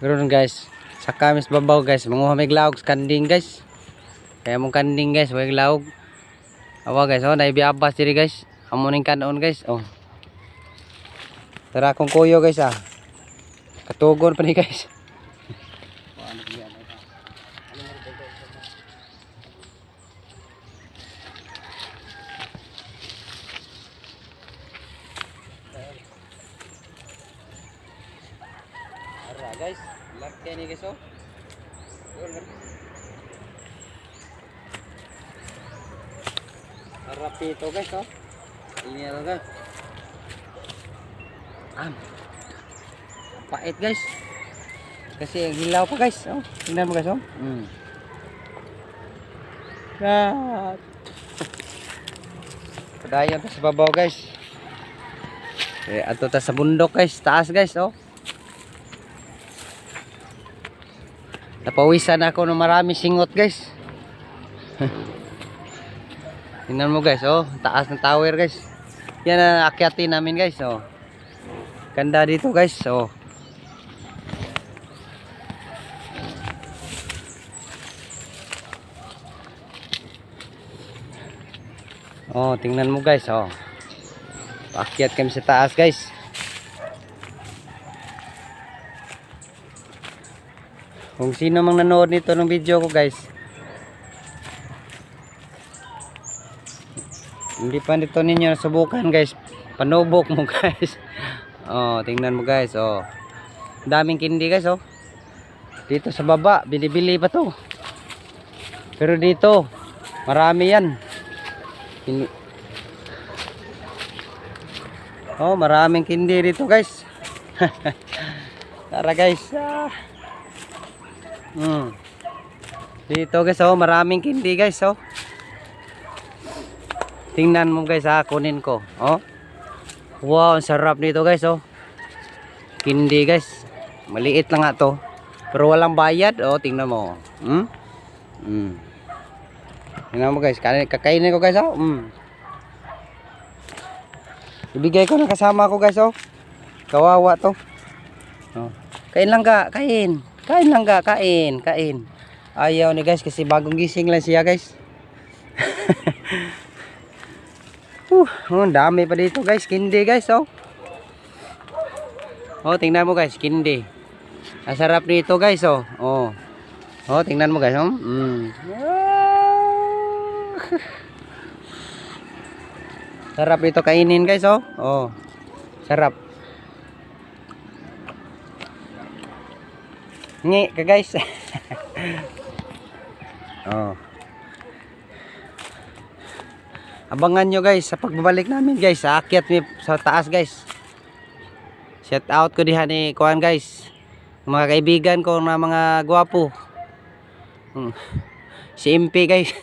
Ganoon guys. Sa kamis babaw guys, manguha may laog kanding guys. Kaya mong kanding guys, way laog. Awa guys, oh naibiabas diri guys. Amo ning kanon guys. Oh. Tara kong kuyo guys ah. Katugon pa ni guys. Ara guys, laki ni guys oh. Harap ito guys oh. Ini talaga. Pait guys. Kasi ang hilaw pa guys. Oh, tingnan mo guys oh. Padayon ta sa babaw guys. Ato ta sa bundok guys, taas guys oh. Napawisan ako ng marami singot guys. Tingnan mo guys oh, taas ng tower guys. Yan ang akyatin namin guys oh. Ganda dito guys oh. Oh, tingnan mo guys oh. Paakyat kami sa taas guys. Kung sino mang nanood nito ng video ko guys, hindi pa nito ninyo nasubukan guys, panubok mo guys. Oh, tingnan mo guys oh. Daming kindi guys oh. Dito sa baba binibili pa to. Pero dito marami yan. Oh, maraming kindi dito guys. Tara guys. Dito guys oh, maraming kindi guys oh. Tingnan mo guys ha, kunin ko. Oh. Wow, ang sarap nito guys oh. Kindi guys. Maliit lang nga to. Pero walang bayad oh, tingnan mo. Tingnan mo guys, kakainin ko guys oh. Ibigay ko na kasama ko guys oh. Kawawa to. Oh. Kain lang ka, kain. Kain lang ka, kain. Ayaw ni guys kasi bagong gising lang siya guys. Dami pa dito guys, kindi guys oh. Oh, tingnan mo guys, kindi. Ang sarap nito guys oh. Oh. Oh, tingnan mo guys oh. Sarap nito kainin guys oh. Oh. Sarap. Ngi ka guys. Oh. Abangan nyo guys sa pagbabalik namin guys. Aakyat sa taas guys. Shout out ko diha ni kuan guys. Mga kaibigan ko na mga gwapo. Si MP guys.